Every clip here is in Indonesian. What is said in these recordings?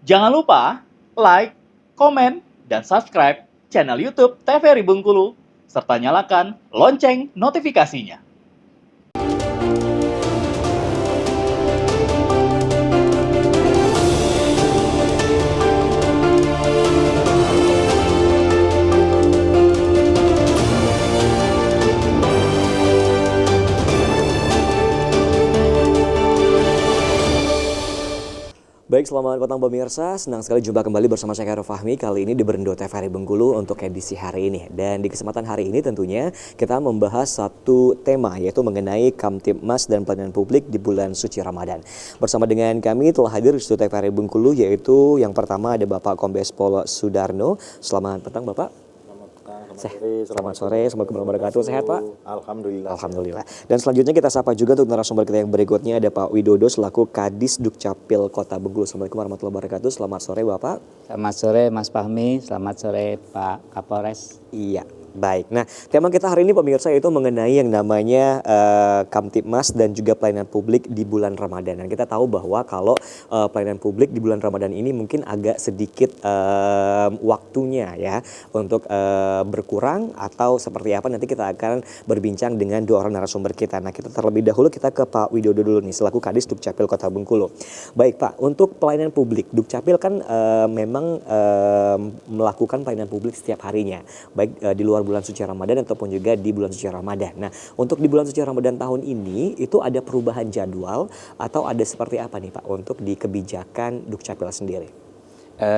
Jangan lupa like, komen, dan subscribe channel YouTube TVRI Bengkulu, serta nyalakan lonceng notifikasinya. Baik, selamat petang pemirsa. Senang sekali jumpa kembali bersama saya Khairul Fahmi. Kali ini di Berendo TVRI Bengkulu untuk edisi hari ini. Dan di kesempatan hari ini tentunya kita membahas satu tema, yaitu mengenai Kamtibmas dan pelayanan publik di bulan suci Ramadan. Bersama dengan kami telah hadir di studio TVRI Bengkulu, yaitu yang pertama ada Bapak Kombes Pol Sudarno. Selamat petang Bapak. Selamat sore, semoga berbahagia. Sehat Pak? Alhamdulillah. Dan selanjutnya kita sapa juga untuk narasumber kita yang berikutnya, ada Pak Widodo selaku Kadis Dukcapil Kota Bengkulu. Assalamualaikum warahmatullahi wabarakatuh. Selamat sore Bapak. Selamat sore Mas Fahmi, selamat sore Pak Kapolres. Iya. Baik, nah tema kita hari ini pemirsa itu mengenai yang namanya Kamtibmas dan juga pelayanan publik di bulan Ramadan. Dan kita tahu bahwa kalau pelayanan publik di bulan Ramadan ini mungkin agak sedikit waktunya ya untuk berkurang atau seperti apa, nanti kita akan berbincang dengan dua orang narasumber kita. Nah kita terlebih dahulu kita ke Pak Widodo dulu nih selaku Kadis Dukcapil Kota Bengkulu. Baik Pak, untuk pelayanan publik, Dukcapil kan memang melakukan pelayanan publik setiap harinya, baik di luar bulan suci Ramadan ataupun juga di bulan suci Ramadan. Nah, untuk di bulan suci Ramadan tahun ini itu ada perubahan jadwal atau ada seperti apa nih Pak untuk di kebijakan Dukcapil sendiri?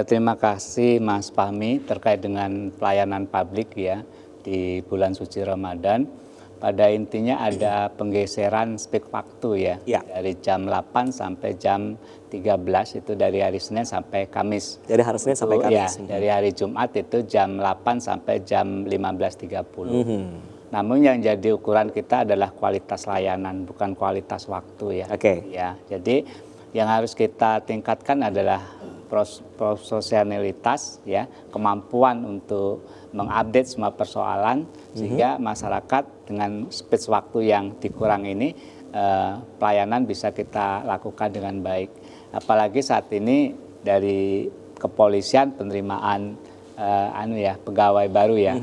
Terima kasih Mas Fahmi terkait dengan pelayanan publik ya di bulan suci Ramadan. Pada intinya ada penggeseran spek waktu ya, dari jam 8 sampai jam 13 itu dari hari Senin sampai Kamis. Dari hari Senin sampai Kamis. Ya, dari hari Jumat itu jam 8 sampai jam 15.30. Namun yang jadi ukuran kita adalah kualitas layanan, bukan kualitas waktu ya. Ya, jadi yang harus kita tingkatkan adalah profesionalitas ya, kemampuan untuk mengupdate semua persoalan sehingga masyarakat dengan space waktu yang dikurang ini pelayanan bisa kita lakukan dengan baik. Apalagi saat ini dari kepolisian penerimaan pegawai baru ya,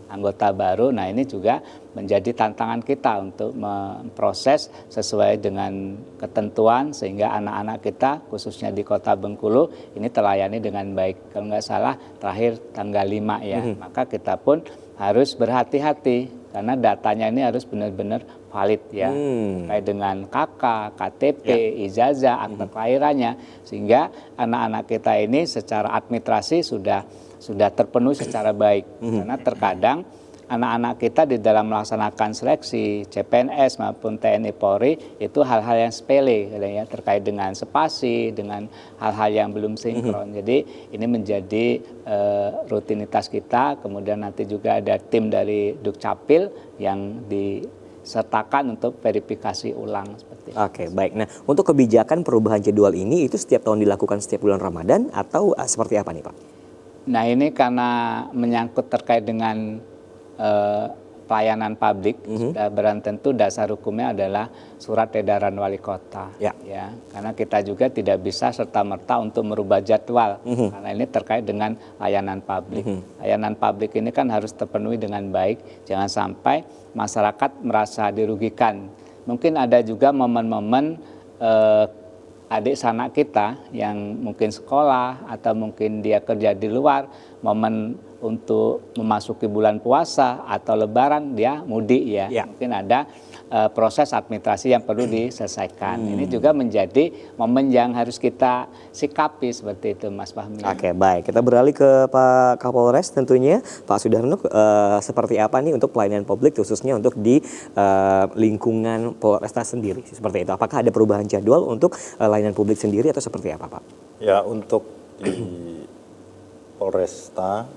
anggota baru. Nah ini juga menjadi tantangan kita untuk memproses sesuai dengan ketentuan sehingga anak-anak kita khususnya di Kota Bengkulu ini terlayani dengan baik. Kalau nggak salah terakhir tanggal 5 ya, maka kita pun harus berhati-hati karena datanya ini harus benar-benar valid ya, terkait dengan KK, KTP, ijazah, akta kelahirannya, sehingga anak-anak kita ini secara administrasi sudah terpenuhi secara baik. Karena terkadang anak-anak kita di dalam melaksanakan seleksi CPNS maupun TNI Polri itu hal-hal yang sepele ya, terkait dengan spasi, dengan hal-hal yang belum sinkron. Jadi ini menjadi rutinitas kita. Kemudian nanti juga ada tim dari Dukcapil yang disertakan untuk verifikasi ulang seperti itu. Oke, baik. Nah, untuk kebijakan perubahan jadwal ini itu setiap tahun dilakukan setiap bulan Ramadan atau seperti apa nih Pak? Nah ini karena menyangkut terkait dengan pelayanan publik, sudah barang tentu dasar hukumnya adalah surat edaran wali kota. Ya, karena kita juga tidak bisa serta-merta untuk merubah jadwal, karena ini terkait dengan layanan publik. Layanan publik ini kan harus terpenuhi dengan baik, jangan sampai masyarakat merasa dirugikan. Mungkin ada juga momen-momen adik sanak kita yang mungkin sekolah atau mungkin dia kerja di luar, momen untuk memasuki bulan puasa atau lebaran dia mudik ya. Mungkin ada proses administrasi yang perlu diselesaikan. Ini juga menjadi momen yang harus kita sikapi seperti itu Mas Fahmi. Oke, baik. Kita beralih ke Pak Kapolres tentunya. Pak Sudarno, seperti apa nih untuk pelayanan publik khususnya untuk di lingkungan Polresta sendiri? Seperti itu. Apakah ada perubahan jadwal untuk layanan publik sendiri atau seperti apa Pak? Ya, untuk di Polresta,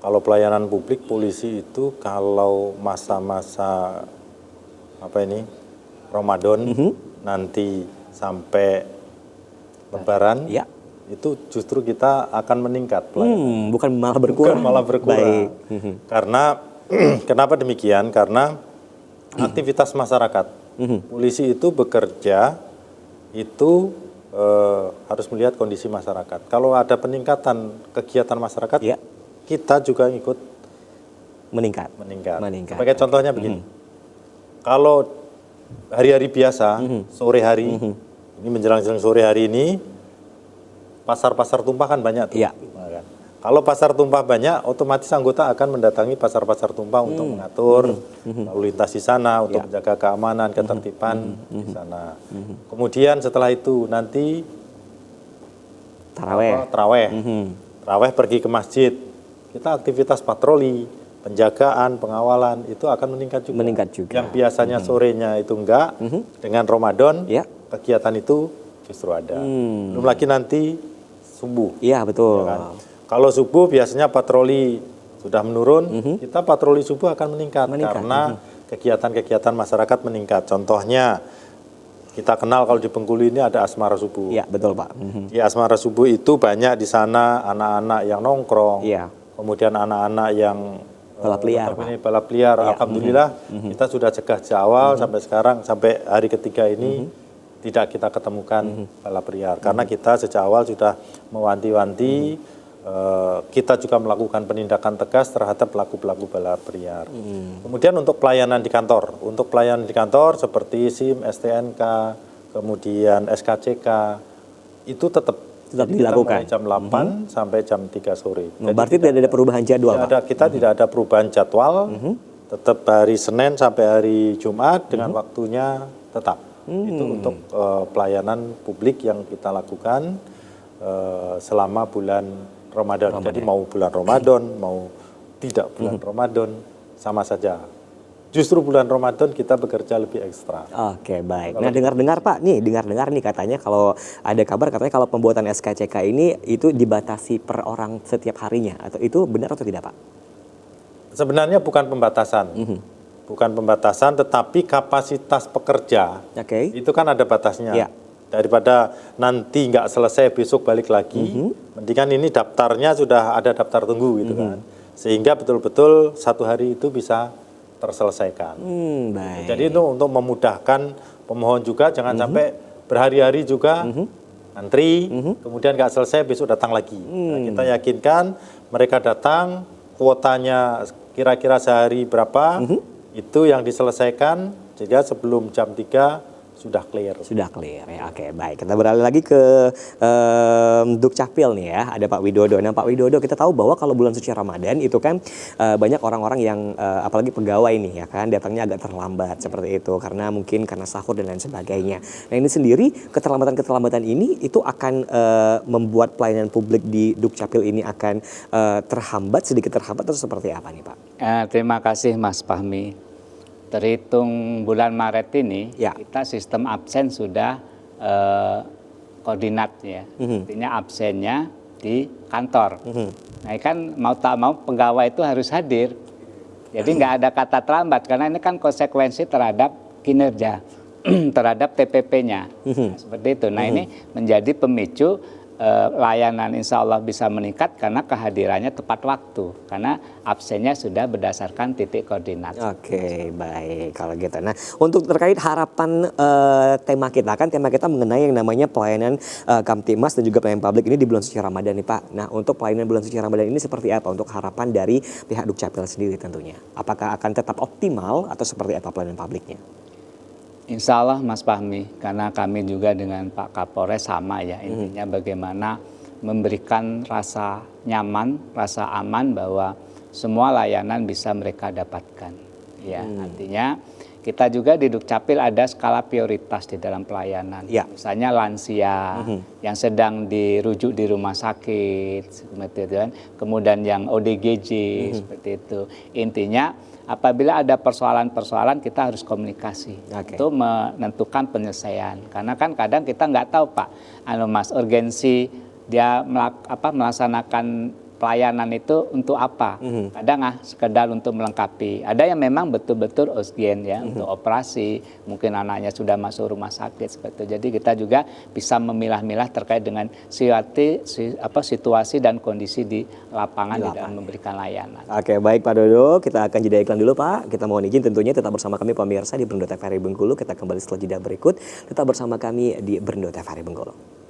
kalau pelayanan publik polisi itu kalau masa-masa Ramadan nanti sampai Lebaran itu justru kita akan meningkat pelayanan. Bukan malah berkurang. Bukan malah berkurang. Karena kenapa demikian? Karena aktivitas masyarakat. Polisi itu bekerja itu harus melihat kondisi masyarakat. Kalau ada peningkatan kegiatan masyarakat, Ya. kita juga ikut Meningkat. meningkat. Meningkat. Sebagai contohnya begini, kalau hari-hari biasa, sore hari, ini menjelang-jelang sore hari ini, pasar-pasar tumpah kan banyak tuh. Iya. Nah, kan. Kalau pasar tumpah banyak, otomatis anggota akan mendatangi pasar-pasar tumpah untuk mengatur lalu lintas di sana, untuk menjaga keamanan, ketertiban di sana. Kemudian setelah itu nanti Taraweh. Taraweh pergi ke masjid, kita aktivitas patroli, penjagaan, pengawalan itu akan meningkat juga. Meningkat juga. Yang biasanya sorenya itu enggak, dengan Ramadan Ya. kegiatan itu justru ada. Belum lagi nanti subuh. Iya, betul. Ya kan? Kalau subuh biasanya patroli sudah menurun, kita patroli subuh akan meningkat. Karena kegiatan-kegiatan masyarakat meningkat. Contohnya kita kenal kalau di Bengkulu ini ada Asmara Subuh. Iya, betul, Pak. Di Asmara Subuh itu banyak di sana anak-anak yang nongkrong, Iya. kemudian anak-anak yang Balap liar, notabene balap liar. Alhamdulillah kita sudah cegah sejak awal sampai sekarang, sampai hari ketiga ini tidak kita ketemukan balap liar. Karena kita sejak awal sudah mewanti-wanti, kita juga melakukan penindakan tegas terhadap pelaku-pelaku balap liar. Kemudian untuk pelayanan di kantor, seperti SIM, STNK, kemudian SKCK, itu tetap Tetap kita dilakukan. mulai jam 8 sampai jam 3 sore. Berarti tidak ada perubahan jadwal, Pak? Kita tidak ada perubahan jadwal, tetap hari Senin sampai hari Jumat dengan waktunya tetap. Itu untuk pelayanan publik yang kita lakukan selama bulan Ramadan. Jadi mau bulan Ramadan, mau tidak bulan Ramadan, sama saja. Justru bulan Ramadan kita bekerja lebih ekstra. Oke, baik. Nah, dengar-dengar Pak, dengar-dengar nih katanya kalau ada kabar katanya kalau pembuatan SKCK ini itu dibatasi per orang setiap harinya. Atau itu benar atau tidak, Pak? Sebenarnya bukan pembatasan. Bukan pembatasan, tetapi kapasitas pekerja itu kan ada batasnya. Ya. Daripada nanti nggak selesai besok balik lagi, mendingan ini daftarnya sudah ada daftar tunggu gitu kan. Sehingga betul-betul satu hari itu bisa terselesaikan. Baik. Jadi itu untuk memudahkan pemohon juga, jangan sampai berhari-hari juga antri, kemudian nggak selesai besok datang lagi. Nah, kita yakinkan mereka datang, kuotanya kira-kira sehari berapa, itu yang diselesaikan, sehingga sebelum jam 3 sudah clear. Sudah clear ya. Oke, baik. Kita beralih lagi ke Dukcapil nih ya. Ada Pak Widodo. Nah, Pak Widodo, kita tahu bahwa kalau bulan suci Ramadan itu kan banyak orang-orang yang apalagi pegawai nih ya kan datangnya agak terlambat seperti itu karena mungkin karena sahur dan lain sebagainya. Nah, ini sendiri keterlambatan ini itu akan membuat pelayanan publik di Dukcapil ini akan sedikit terhambat atau seperti apa nih, Pak? Terima kasih Mas Fahmi. Terhitung bulan Maret ini, kita sistem absen sudah koordinat ya. Artinya absennya di kantor. Nah, kan mau tak mau pegawai itu harus hadir. Jadi nggak ada kata terlambat karena ini kan konsekuensi terhadap kinerja, terhadap TPP-nya. Nah, seperti itu. Nah, ini menjadi pemicu layanan insya Allah bisa meningkat karena kehadirannya tepat waktu, karena absennya sudah berdasarkan titik koordinat. Oke, baik kalau gitu. Nah, untuk terkait harapan tema kita mengenai yang namanya pelayanan Kamtibmas dan juga pelayanan publik ini di bulan suci Ramadan nih, Pak. Nah, untuk pelayanan bulan suci Ramadan ini seperti apa untuk harapan dari pihak Dukcapil sendiri tentunya? Apakah akan tetap optimal atau seperti apa pelayanan publiknya? Insya Allah Mas Fahmi, karena kami juga dengan Pak Kapolres sama ya, intinya bagaimana memberikan rasa nyaman, rasa aman bahwa semua layanan bisa mereka dapatkan. Ya, artinya kita juga di Dukcapil ada skala prioritas di dalam pelayanan. Ya. Misalnya lansia yang sedang dirujuk di rumah sakit, seperti itu kan. Kemudian yang ODGJ seperti itu. Intinya apabila ada persoalan-persoalan kita harus komunikasi untuk menentukan penyelesaian. Karena kan kadang kita nggak tahu Pak, Mas, urgensi dia melaksanakan pelayanan itu untuk apa? Kadang sekedar untuk melengkapi. Ada yang memang betul-betul urgen ya untuk operasi, mungkin anaknya sudah masuk rumah sakit seperti itu. Jadi kita juga bisa memilah-milah terkait dengan situasi dan kondisi di lapangan di dalam memberikan layanan. Oke, baik Pak Dodo, kita akan jeda iklan dulu Pak. Kita mohon izin tentunya tetap bersama kami pemirsa di Berndo TVRI Bengkulu. Kita kembali setelah jeda berikut. Tetap bersama kami di Berndo TVRI Bengkulu.